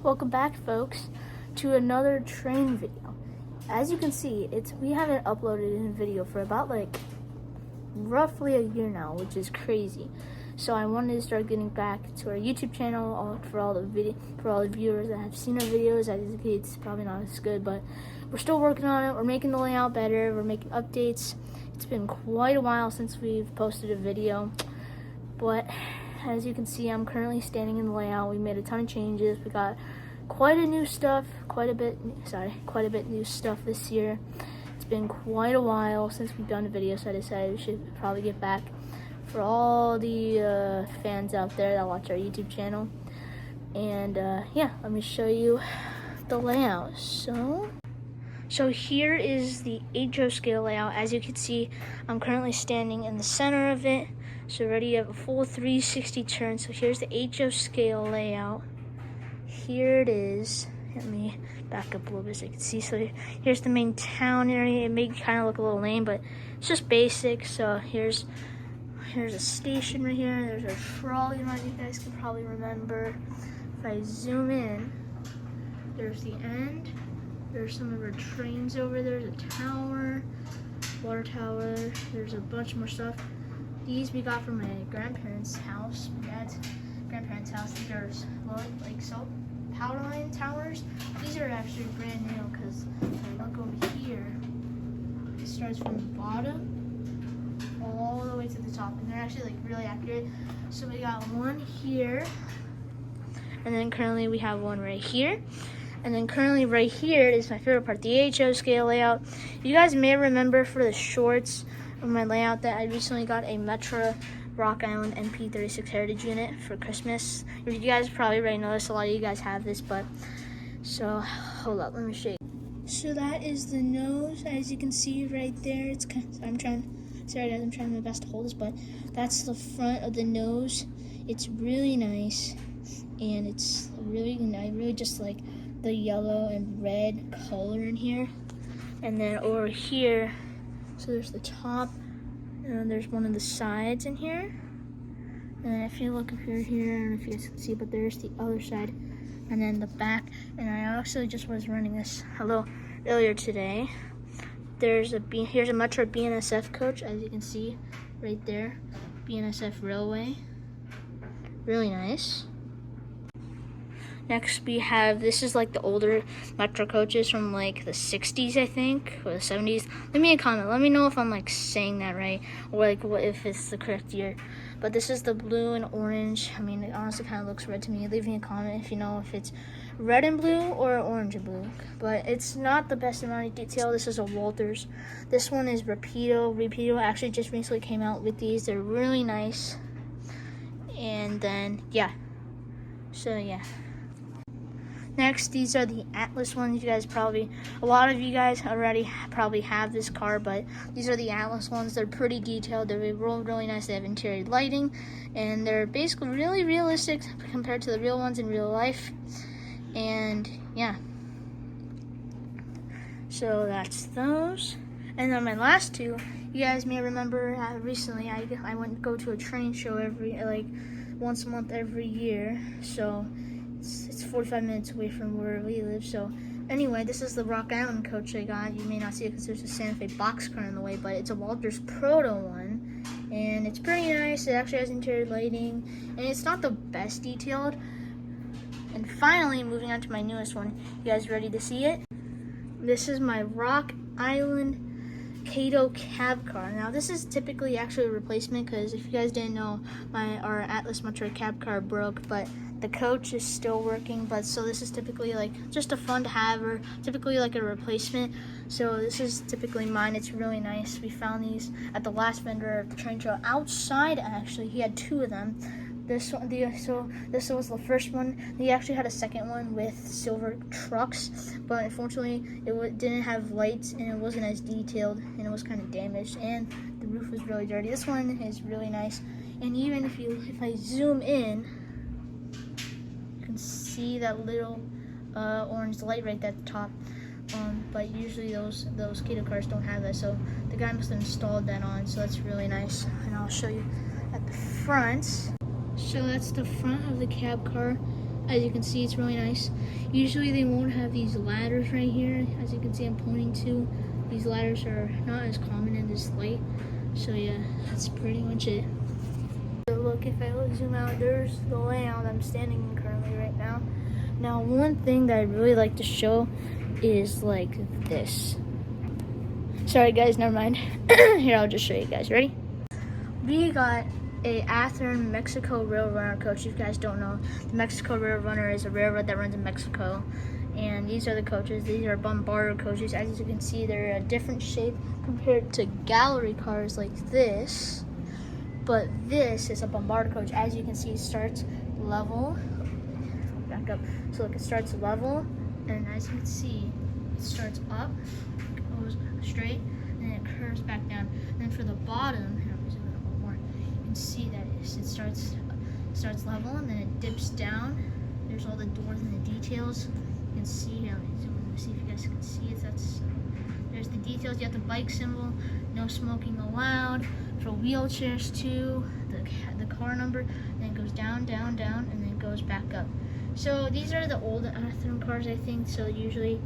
Welcome back, folks, to another train video. As you can see, we haven't uploaded a video for about roughly a year now, which is crazy. So I wanted to start getting back to our YouTube channel for all the viewers that have seen our videos. It's probably not as good, but we're still working on it. We're making the layout better. We're making updates. It's been quite a while since we've posted a video, but as you can see, I'm currently standing in the layout. We made a ton of changes. We got quite a bit new stuff this year. It's been quite a while since we've done a video, so I decided we should probably get back for all the fans out there that watch our YouTube channel. And yeah, let me show you the layout. So here is the HO scale layout. As you can see, I'm currently standing in the center of it. So already you have a full 360 turn. So here's the HO scale layout. Here it is. Let me back up a little bit so you can see. So here's the main town area. It may kind of look a little lame, but it's just basic. So here's a station right here. There's a trolley line you guys can probably remember. If I zoom in, there's the end. There's some of our trains over there. There's a tower, water tower. There's a bunch more stuff. These we got from my grandparents' house, my dad's grandparents' house. These are salt power line towers. These are actually brand new because if I look over here, it starts from the bottom all the way to the top, and they're actually really accurate. So we got one here, and then currently we have one right here. And then currently right here is my favorite part, the HO scale layout. You guys may remember for the shorts of my layout that I recently got a Metro Rock Island NP36 Heritage unit for Christmas. You guys probably already know this. A lot of you guys have this, but so hold up, let me show you. So that is the nose, as you can see right there. I'm trying my best to hold this, but that's the front of the nose. It's really nice, and I really just like the yellow and red color in here. And then over here, so there's the top, and there's one of the sides in here. And if you look up here, I don't know if you guys can see, but there's the other side, and then the back. And I actually just was running this earlier today. Here's a Metro BNSF coach, as you can see right there, BNSF Railway. Really nice. Next we have, this is the older Metro coaches from the 60s, I think, or the 70s. Leave me a comment. Let me know if I'm saying that right, or if it's the correct year. But this is the blue and orange. I mean, it honestly kind of looks red to me. Leave me a comment if you know if it's red and blue or orange and blue. But it's not the best amount of detail. This is a Walters. This one is Rapido. Rapido actually just recently came out with these. They're really nice. And then, yeah. So, yeah. Next, these are the Atlas ones. A lot of you guys already probably have this car, but these are the Atlas ones. They're pretty detailed. They're really nice. They have interior lighting, and they're basically really realistic compared to the real ones in real life. And yeah, so that's those. And then my last two, you guys may remember recently I went to go to a train show once a month every year. So it's 45 minutes away from where we live. So anyway, this is the Rock Island coach I got. You may not see it because there's a Santa Fe boxcar in the way, but it's a Walters Proto one, and it's pretty nice. It actually has interior lighting, and it's not the best detailed. And finally, moving on to my newest one. You guys ready to see it? This is my Rock Island Cato cab car. Now this is typically actually a replacement, because if you guys didn't know, our Atlas Metro cab car broke, but the coach is still working. But so this is typically just a fun to have, or typically a replacement. So this is typically mine. It's really nice. We found these at the last vendor at the train show outside. Actually, he had two of them. This was the first one. He actually had a second one with silver trucks, but unfortunately it didn't have lights, and it wasn't as detailed, and it was kind of damaged, and the roof was really dirty. This one is really nice, and even if I zoom in, you can see that little orange light right at the top. But usually those Cato cars don't have that, so the guy must have installed that on. So that's really nice, and I'll show you at the front. So that's the front of the cab car. As you can see, it's really nice. Usually they won't have these ladders right here. As you can see, I'm pointing to. These ladders are not as common in this light. So yeah, that's pretty much it. So look, if I zoom out, there's the layout I'm standing in currently right now. Now, one thing that I'd really like to show is like this. Sorry guys, never mind. Here, I'll just show you guys. Ready? We got a Athearn Mexico Rail Runner coach. If you guys don't know, the Mexico Rail Runner is a railroad that runs in Mexico. And these are the coaches. These are bombarder coaches. As you can see, they're a different shape compared to gallery cars like this. But this is a bombarder coach. As you can see, it starts level. Back up. So look, it starts level, and as you can see, it starts up, goes straight, and then it curves back down. And then for the bottom, here, I'll zoom in a little more. You can see that it starts level, and then it dips down. There's all the doors and the details. You can see here. Let me zoom in to see if you guys can see it. There's the details. You have the bike symbol. No smoking allowed. For wheelchairs too. The car number. And then it goes down, down, down, and then it goes back up. So these are the old Athearn cars, I think. So usually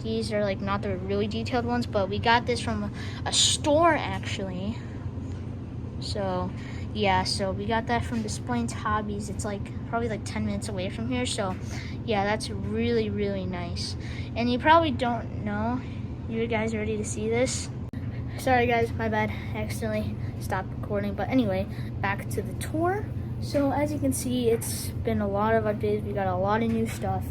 these are like not the really detailed ones, but we got this from a store actually. So yeah, so we got that from Displays Hobbies. It's like probably like 10 minutes away from here. So yeah, that's really, really nice. And you probably don't know. You guys ready to see this? Sorry guys, my bad. I accidentally stopped recording. But anyway, back to the tour. So as you can see, it's been a lot of updates. We got a lot of new stuff.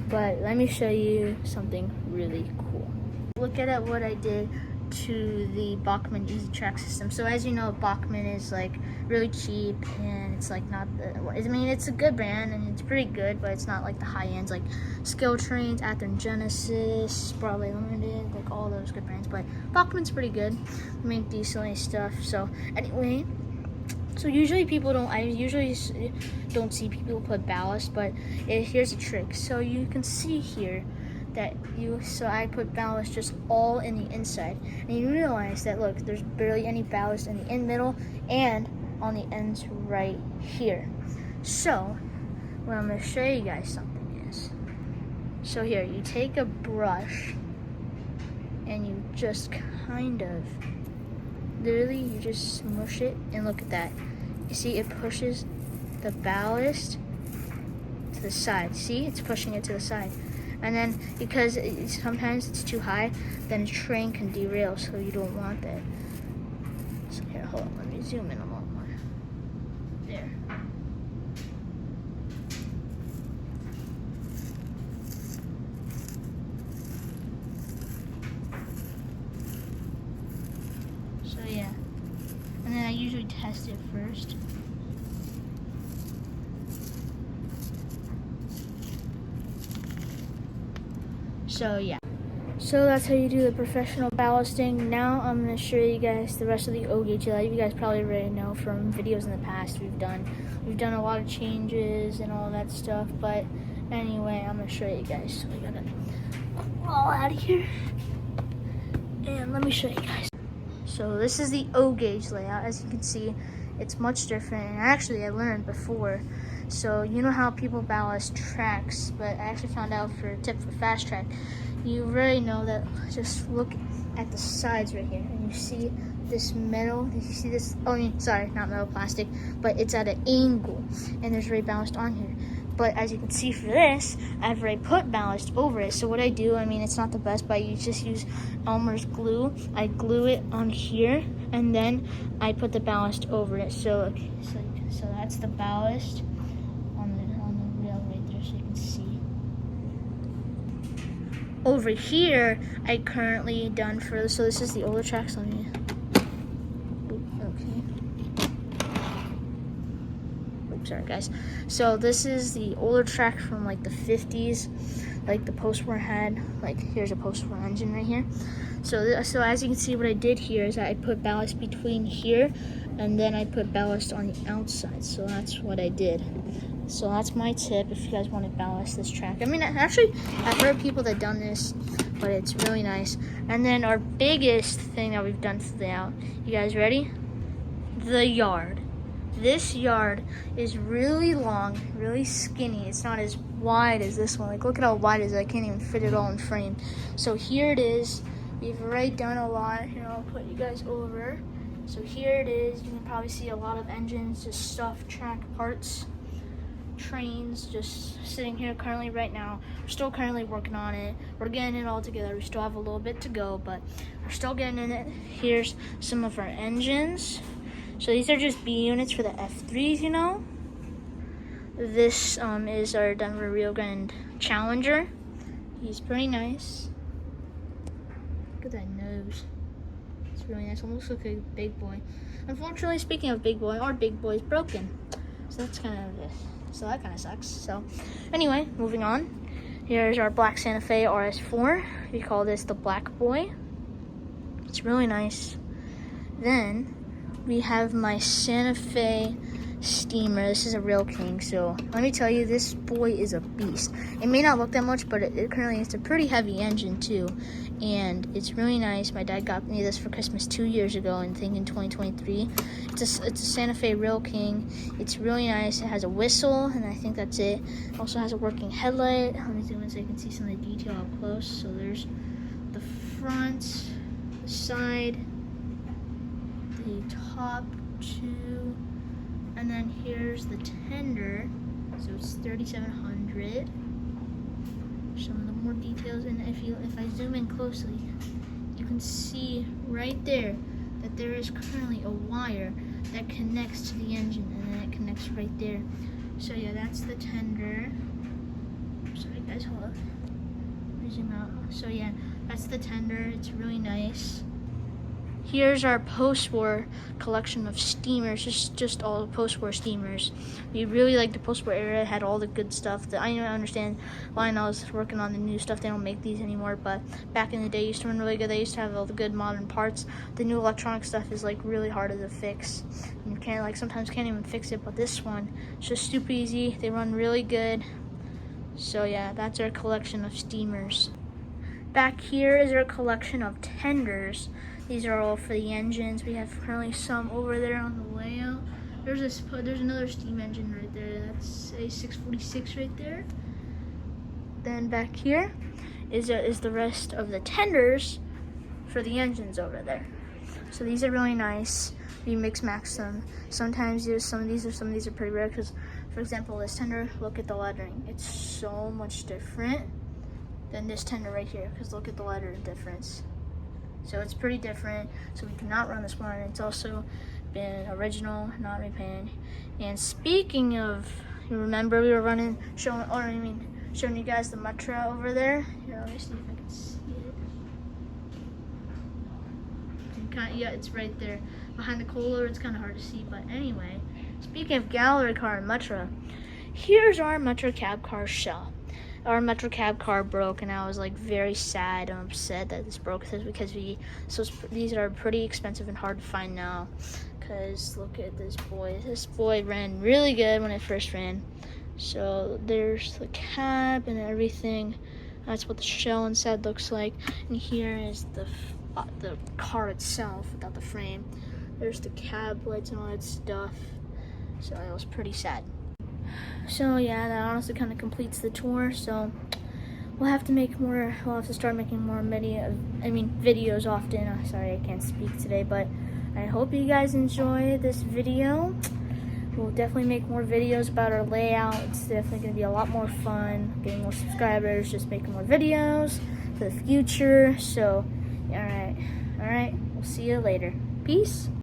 But let me show you something really cool. Look at what I did to the Bachmann Easy Track system. So as you know, Bachmann is like really cheap, and it's like not the, I mean, it's a good brand and it's pretty good, but it's not like the high ends like Skill Trains, Athearn Genesis, Broadway Limited, like all those good brands. But Bachmann's pretty good. They make decent stuff. So anyway, so usually people don't, I usually don't see people put ballast, but here's a trick. So you can see here that so I put ballast just all in the inside, and you realize that look, there's barely any ballast in the middle and on the ends right here. So what I'm going to show you guys something is, so here you take a brush and you just kind of literally you just smush it, and look at that. You see it pushes the ballast to the side. See, it's pushing it to the side. And then because sometimes it's too high, then a train can derail, so you don't want that. So here, hold on, let me zoom in a little more. There. So yeah. And then I usually test it first. So yeah, so that's how you do the professional ballasting. Now I'm going to show you guys the rest of the O-gauge layout. You guys probably already know from videos in the past we've done a lot of changes and all that stuff. But anyway, I'm going to show you guys. So we got to crawl out of here, and let me show you guys. So this is the O-gauge layout. As you can see, it's much different, and actually I learned before. So you know how people ballast tracks, but I actually found out for a tip for fast track, you really know that just look at the sides right here, and you see this metal, you see this, oh, I mean, sorry, not metal, plastic, but it's at an angle, and there's already ballast on here. But as you can see for this, I've already put ballast over it. So what I do, I mean, it's not the best, but you just use Elmer's glue. I glue it on here, and then I put the ballast over it. So that's the ballast on the rail right there, so you can see. Over here, I currently done for, so this is the older tracks on me. Sorry guys. So this is the older track from like the 50s, like the post-war had, like here's a post-war engine right here. So as you can see, what I did here is I put ballast between here, and then I put ballast on the outside. So that's what I did. So that's my tip if you guys want to ballast this track. I mean, actually, I've heard people that done this, but it's really nice. And then our biggest thing that we've done for the out, you guys ready? The yard. This yard is really long, really skinny. It's not as wide as this one. Like, look at how wide it is. I can't even fit it all in frame. So here it is. We've already done a lot. Here, I'll put you guys over. So here it is. You can probably see a lot of engines, just stuff, track parts, trains, just sitting here currently right now. We're still currently working on it. We're getting it all together. We still have a little bit to go, but we're still getting in it. Here's some of our engines. So these are just B units for the F3s, you know. This is our Denver Rio Grande Challenger. He's pretty nice. Look at that nose. It's really nice. Almost like a big boy. Unfortunately, speaking of big boy, our big boy is broken. So that's kind of it. So that kind of sucks. So anyway, moving on. Here's our black Santa Fe RS4. We call this the Black Boy. It's really nice. Then we have my Santa Fe Steamer. This is a real king, so let me tell you, this boy is a beast. It may not look that much, but it currently is a pretty heavy engine too, and it's really nice. My dad got me this for Christmas 2 years ago, and I think in 2023. It's a Santa Fe Real King. It's really nice. It has a whistle, and I think that's it. It also has a working headlight. Let me zoom in so you can see some of the detail up close. So there's the front, the side, the top two, and then here's the tender. So it's 3700. Some of the more details, and if I zoom in closely, you can see right there that there is currently a wire that connects to the engine, and then it connects right there. So yeah, that's the tender. Sorry guys, hold up. Let me zoom out. So yeah, that's the tender. It's really nice. Here's our post-war collection of steamers, just all the post-war steamers. We really like the post-war era. It had all the good stuff. I understand Lionel's working on the new stuff. They don't make these anymore, but back in the day, it used to run really good. They used to have all the good modern parts. The new electronic stuff is like really hard to fix. You sometimes can't even fix it, but this one, it's just super easy. They run really good. So yeah, that's our collection of steamers. Back here is our collection of tenders. These are all for the engines. We have currently some over there on the layout. There's another steam engine right there. That's a 646 right there. Then back here is the rest of the tenders for the engines over there. So these are really nice. We mix-match them. Sometimes some of these are pretty rare because, for example, this tender, look at the lettering. It's so much different than this tender right here, because look at the letter difference. So it's pretty different, so we cannot run this one. It's also been original, not repainted. And speaking of, you remember we were showing you guys the Metra over there. Here, let me see if I can see it. Yeah, it's right there. Behind the cooler, it's kind of hard to see, but anyway. Speaking of gallery car and Metra, here's our Metra cab car shell. Our Metra cab car broke, and I was like very sad and upset that this broke because these are pretty expensive and hard to find now. Because look at this boy. This boy ran really good when it first ran. So there's the cab and everything. That's what the shell inside looks like. And here is the car itself without the frame. There's the cab lights and all that stuff. So it was pretty sad. So yeah, that honestly kind of completes the tour. So we'll have to start making more videos often. Sorry, I can't speak today, but I hope you guys enjoy this video. We'll definitely make more videos about our layout. It's definitely going to be a lot more fun, getting more subscribers, just making more videos for the future. So, all right, we'll see you later. Peace.